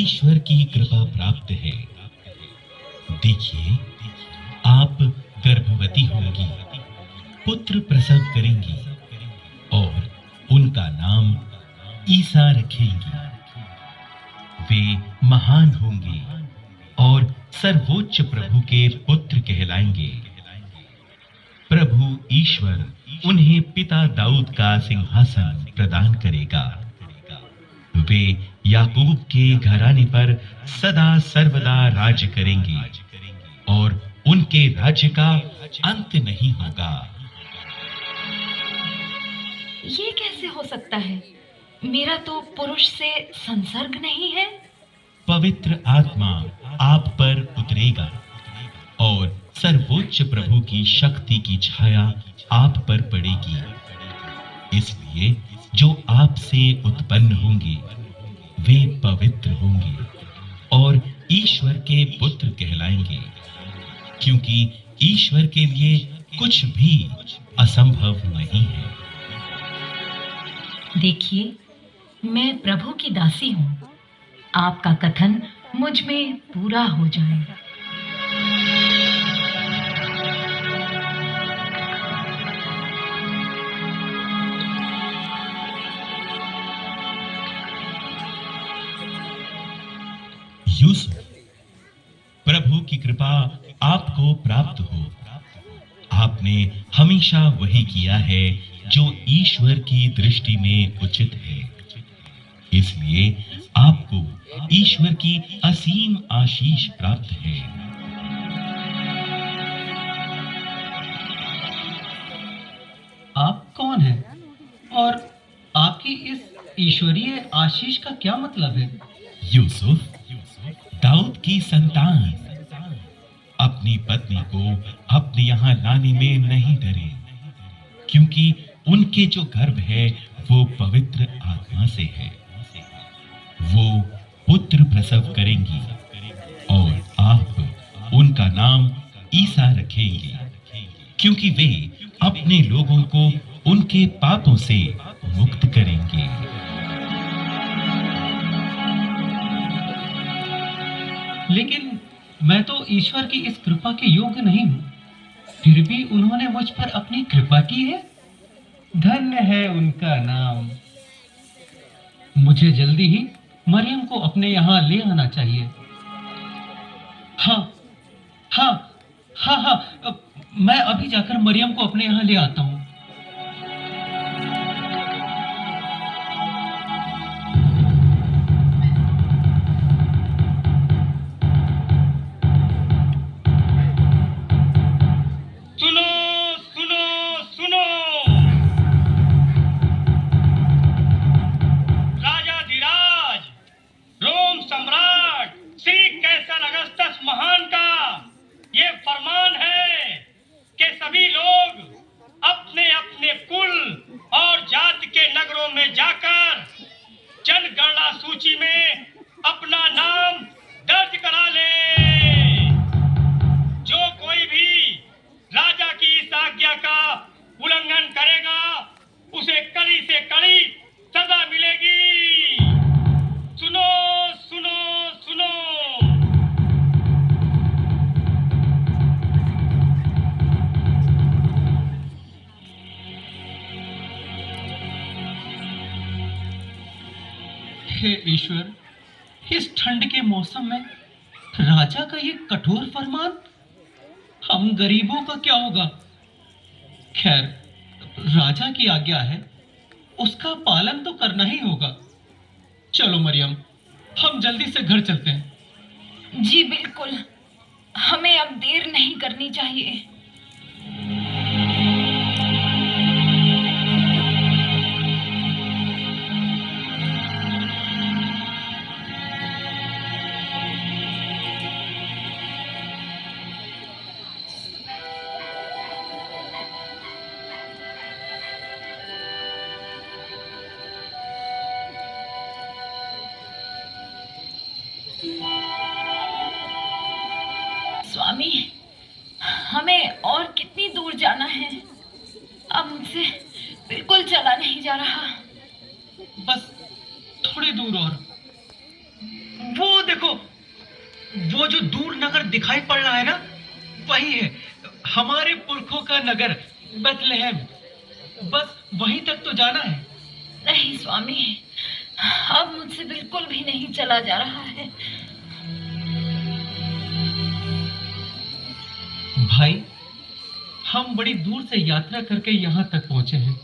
ईश्वर की कृपा प्राप्त है। देखिए, आप गर्भवती होंगी, पुत्र प्रसव करेंगी और उनका नाम ईसा रखेंगी। वे महान होंगे और सर्वोच्च प्रभु के पुत्र कहलाएंगे। प्रभु ईश्वर उन्हें पिता दाऊद का सिंहासन प्रदान करेगा। वे याकूब के घराने पर सदा सर्वदा राज्य करेंगे और उनके राज्य का अंत नहीं होगा। ये कैसे हो सकता है? मेरा तो पुरुष से संसर्ग नहीं है। पवित्र आत्मा आप पर उतरेगा और सर्वोच्च प्रभु की शक्ति की छाया आप पर पड़ेगी। इसलिए जो आपसे उत्पन्न होंगे वे पवित्र होंगे और ईश्वर के पुत्र कहलाएंगे, क्योंकि ईश्वर के लिए कुछ भी असंभव नहीं है। देखिए, मैं प्रभु की दासी हूँ। आपका कथन मुझ में पूरा हो जाए। यूसुफ, प्रभु की कृपा आपको प्राप्त हो। आपने हमेशा वही किया है जो ईश्वर की दृष्टि में उचित है। इसलिए आपको ईश्वर की असीम आशीष प्राप्त है। आप कौन हैं और आपकी इस ईश्वरीय आशीष का क्या मतलब है? यूसुफ, दाऊद की संतान, अपनी पत्नी को अपने यहाँ लाने में नहीं डरे, क्योंकि उनके जो गर्भ है वो पवित्र आत्मा से है। वो पुत्र प्रसव करेंगी और आप उनका नाम ईसा रखेंगे, क्योंकि वे अपने लोगों को उनके पापों से मुक्त करेंगे। लेकिन मैं तो ईश्वर की इस कृपा के योग्य नहीं हूँ, फिर भी उन्होंने मुझ पर अपनी कृपा की है। धन्य है उनका नाम। मुझे जल्दी ही मरियम को अपने यहाँ ले आना चाहिए। हाँ हाँ हाँ हाँ, मैं अभी जाकर मरियम को अपने यहाँ ले आता हूँ। सुनो सुनो सुनो, राजाधिराज रोम सम्राट श्री कैसर अगस्तस महान का ये फरमान है कि सभी लोग अपने अपने कुल और जाति के नगरों में जाकर जनगणना सूची में अपना नाम दर्ज करा ले। जो कोई भी राजा की इस आज्ञा का उल्लंघन करेगा उसे कड़ी से कड़ी सजा मिलेगी। सुनो सुनो सुनो। हे ईश्वर, इस ठंड के मौसम में राजा का ये कठोर फरमान, हम गरीबों का क्या होगा? खैर, राजा की आज्ञा है, उसका पालन तो करना ही होगा। चलो मरियम, हम जल्दी से घर चलते हैं। जी बिल्कुल, हमें अब देर नहीं करनी चाहिए। स्वामी, हमें और कितनी दूर जाना है? अब मुझसे बिल्कुल चला नहीं जा रहा। बस थोड़ी दूर और। वो वो जो दूर नगर दिखाई पड़ रहा है ना, वही है हमारे पुरखों का नगर बेथलेहम। बस वहीं तक तो जाना है। नहीं स्वामी, अब मुझसे बिल्कुल भी नहीं चला जा रहा है। भाई, हम बड़ी दूर से यात्रा करके यहाँ तक पहुंचे हैं।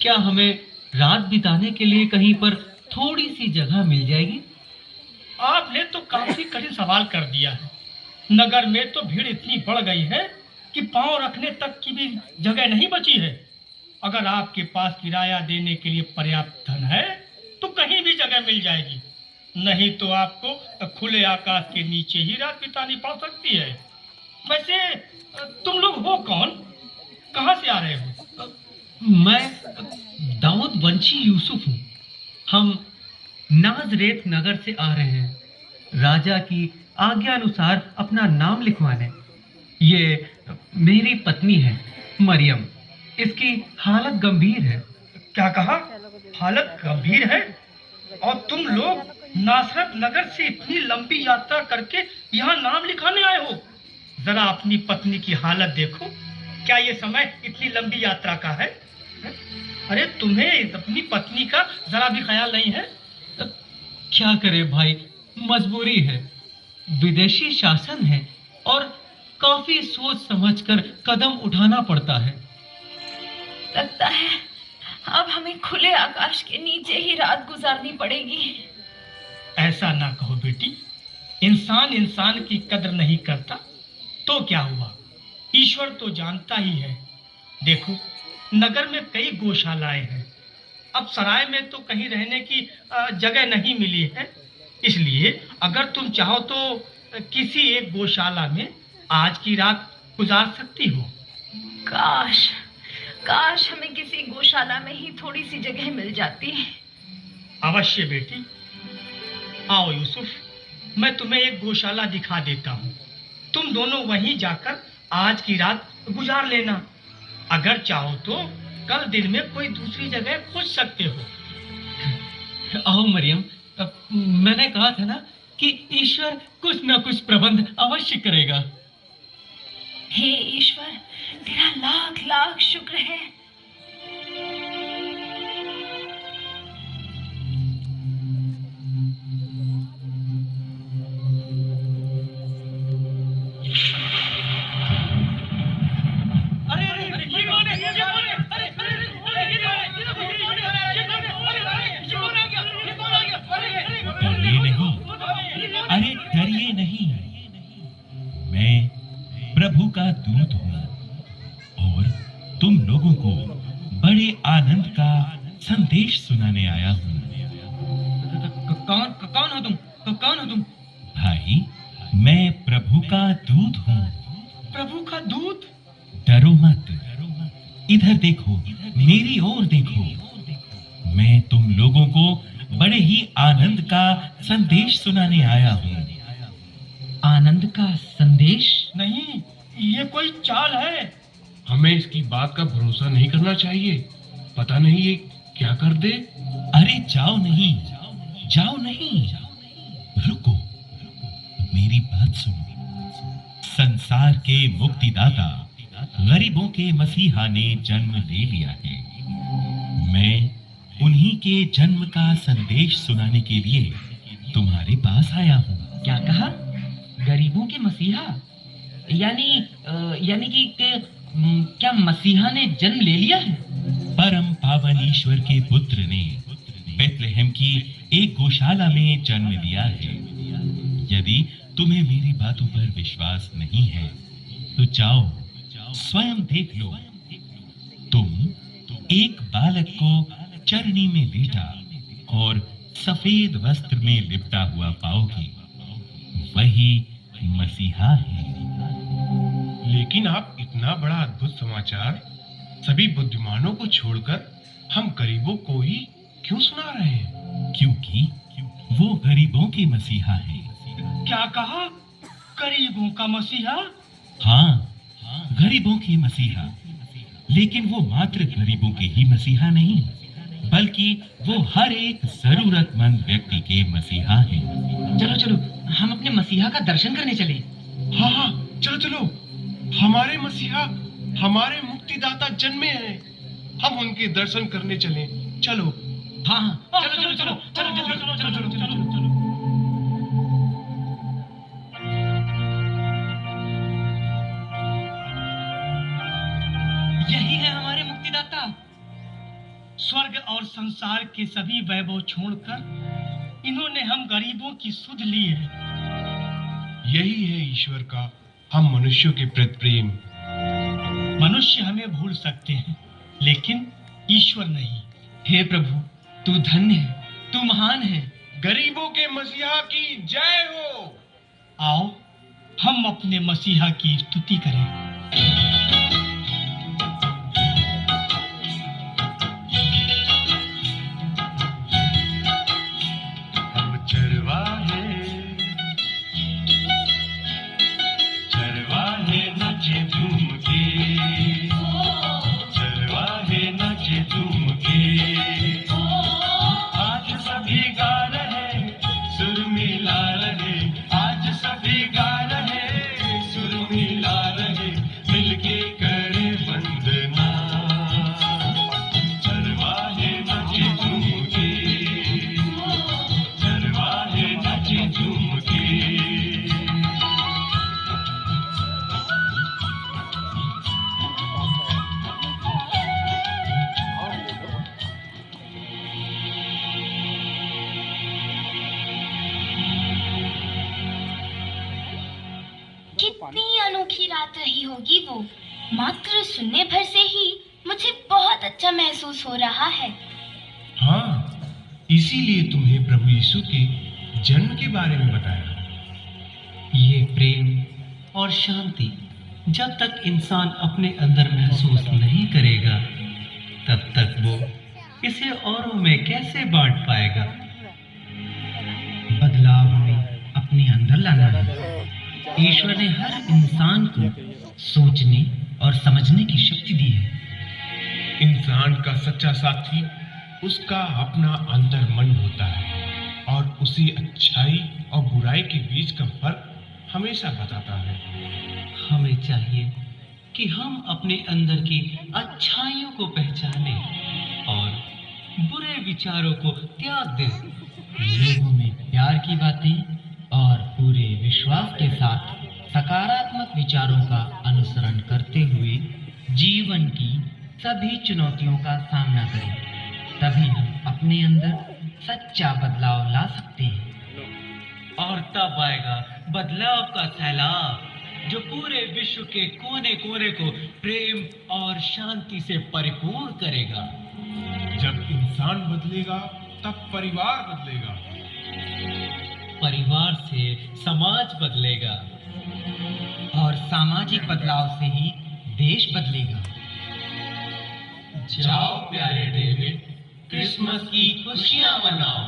क्या हमें रात बिताने के लिए कहीं पर थोड़ी सी जगह मिल जाएगी? आपने तो काफी कठिन सवाल कर दिया है। नगर में तो भीड़ इतनी बढ़ गई है कि पांव रखने तक की भी जगह नहीं बची है। अगर आपके पास किराया देने के लिए पर्याप्त धन है तो कहीं भी जगह मिल जाएगी, नहीं तो आपको खुले आकाश के नीचे ही रात बितानी पड़ सकती है। वैसे तुम लोग हो कौन, कहाँ से आ रहे हो? मैं दाऊद वंशी यूसुफ हूँ। हम नाजरेत नगर से आ रहे हैं, राजा की आज्ञा अनुसार अपना नाम लिखवाने। ये मेरी पत्नी है मरियम। इसकी हालत गंभीर है। क्या कहा? हालत गंभीर है? और तुम लोग नासरत नगर से इतनी लंबी यात्रा करके यहाँ नाम लिखाने आए हो? जरा अपनी पत्नी की हालत देखो। क्या ये समय इतनी लंबी यात्रा का है? अरे तुम्हें अपनी पत्नी का जरा भी ख्याल नहीं है? क्या करे भाई, मजबूरी है। विदेशी शासन है और काफी सोच समझकर कदम उठाना पड़ता है। लगता है अब हमें खुले आकाश के नीचे ही रात गुजारनी पड़ेगी। ऐसा ना कहो बेटी, इंसान इंसान की कदर नहीं करता तो क्या हुआ, ईश्वर तो जानता ही है। देखो, नगर में कई गौशालाएं हैं। अब सराय में तो कहीं रहने की जगह नहीं मिली है, इसलिए अगर तुम चाहो तो किसी एक गौशाला में आज की रात गुजार सकती हो। काश काश हमें किसी गौशाला में ही थोड़ी सी जगह मिल जाती। अवश्य बेटी, आओ यूसुफ, मैं तुम्हें एक गौशाला दिखा देता हूँ। तुम दोनों वहीं जाकर आज की रात गुजार लेना। अगर चाहो तो कल दिन में कोई दूसरी जगह खोज सकते हो। आओ मरियम, मैंने कहा था ना कि ईश्वर कुछ न कुछ प्रबंध अवश्य करेगा। हे ईश्वर, तेरा लाख लाख शुक्र है। डरिए नहीं, अरे डरिए नहीं, मैं प्रभु का दूत हूँ और तुम लोगों को बड़े आनंद का संदेश सुनाने आया हूँ। कौन हो तुम? कौन हो तुम? भाई, मैं प्रभु का दूत हूँ। प्रभु का दूत? डरो मत, इधर देखो, मेरी ओर देखो। मैं तुम लोगों को बड़े ही आनंद का संदेश सुनाने आया हूँ। आनंद का संदेश? नहीं, ये कोई चाल है। हमें इसकी बात का भरोसा नहीं करना चाहिए। पता नहीं ये क्या कर दे। अरे जाओ नहीं, जाओ नहीं, रुको, मेरी बात सुनो। संसार के मुक्तिदाता, गरीबों के मसीहा ने जन्म ले लिया है। मैं उन्हीं के जन्म का संदेश सुनाने के लिए तुम्हारे पास आया हूँ। क्या कहा? गरीबों के मसीहा? यानी कि क्या मसीहा ने जन्म ले लिया है? परम पावन ईश्वर के पुत्र ने बेथलेहम की एक गौशाला में जन्म लिया है। यदि तुम्हें मेरी बातों पर विश्वास नहीं है तो जाओ, स्वयं देख लो। तुम एक बालक को चरनी में लेटा और सफेद वस्त्र में लिपटा हुआ पाओगे। वही मसीहा है। लेकिन आप इतना बड़ा अद्भुत समाचार सभी बुद्धिमानों को छोड़कर हम गरीबों को ही क्यों सुना रहे हैं? क्योंकि वो गरीबों के मसीहा है। क्या कहा? गरीबों का मसीहा? हाँ, गरीबों के मसीहा। लेकिन वो मात्र गरीबों के ही मसीहा नहीं, बल्कि वो हर एक जरूरतमंद व्यक्ति के मसीहा हैं। चलो चलो, हम अपने मसीहा का दर्शन करने चले। हाँ हाँ, चलो चलो, हमारे मसीहा, हमारे मुक्तिदाता जन्मे हैं। हम उनके दर्शन करने चले। चलो। हाँ हाँ, चलो चलो चलो चलो जल्दी चलो चलो चलो चलो चलो चलो। यही है हमारे मुक्तिदाता। स्वर्ग और संसार के सभी वैभव छोड़कर इन्होंने हम गरीबों की सुध ली है। यही है ईश्वर का हम मनुष्यों के प्रति प्रेम। मनुष्य हमें भूल सकते हैं, लेकिन ईश्वर नहीं। हे प्रभु, तू धन्य है, तू महान है। गरीबों के मसीहा की जय हो। आओ हम अपने मसीहा की स्तुति करें। हम चरवाहे नाचे झूम के, चरवाहे नाचे झूम के। आज सभी गा रहे, सुर मिला रहे। आज सभी गा रहे, सुर मिला रहे। मिलके करे वंदना, चरवाहे नाचे झूम के, चरवाहे नाचे झूम के। कितनी अनोखी रात रही होगी वो। मात्र सुनने भर से ही मुझे बहुत अच्छा महसूस हो रहा है। हाँ, इसीलिए तुम्हें प्रभु यीशु के जन्म के बारे में बताया। ये प्रेम और शांति जब तक इंसान अपने अंदर महसूस नहीं करेगा, तब तक वो इसे औरों में कैसे बांट पाएगा। बदलाव हमें अपने अंदर लाना है। ईश्वर ने हर इंसान को सोचने और समझने की शक्ति दी है। इंसान का सच्चा साथी उसका अपना अंतर मन होता है और उसे अच्छाई और बुराई के बीच का फर्क हमेशा बताता है। हमें चाहिए कि हम अपने अंदर की अच्छाइयों को पहचानें और बुरे विचारों को त्याग दें। लोगों में प्यार की बातें और पूरे विश्वास के साथ सकारात्मक विचारों का अनुसरण करते हुए जीवन की सभी चुनौतियों का सामना करें। तभी हम अपने अंदर सच्चा बदलाव ला सकते हैं। और तब आएगा बदलाव का सैलाब, जो पूरे विश्व के कोने कोने को प्रेम और शांति से परिपूर्ण करेगा। जब इंसान बदलेगा, तब परिवार बदलेगा। परिवार से समाज बदलेगा और सामाजिक बदलाव से ही देश बदलेगा। जाओ प्यारे डेविड, क्रिसमस की खुशियां मनाओ।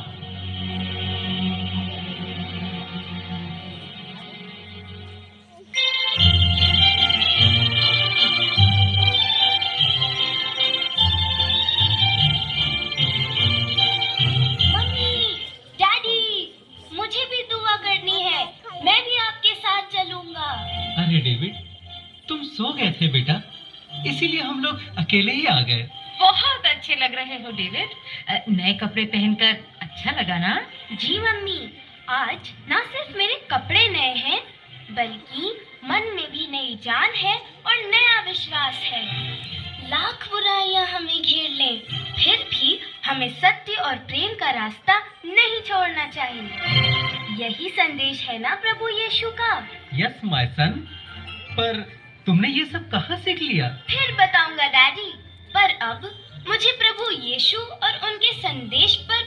मम्मी, डैडी, मुझे भी दुआ करनी है। मैं भी आपके साथ चलूंगा। अरे डेविड, तुम सो गए थे बेटा, इसीलिए हम लोग अकेले ही आ गए। बहुत अच्छे लग रहे हो डेविड। नए कपड़े पहनकर अच्छा लगा ना? जी मम्मी, आज ना सिर्फ मेरे कपड़े नए हैं, बल्कि मन में भी नई जान है और नया विश्वास है। लाख बुराइयां हमें घेर लें, फिर भी हमें सत्य और प्रेम का रास्ता नहीं छोड़ना चाहिए। यही संदेश है ना प्रभु यीशु का? यस माय सन, पर तुमने ये सब कहाँ सीख लिया? फिर बताऊंगा डैडी। पर अब मुझे प्रभु यीशु और उनके संदेश पर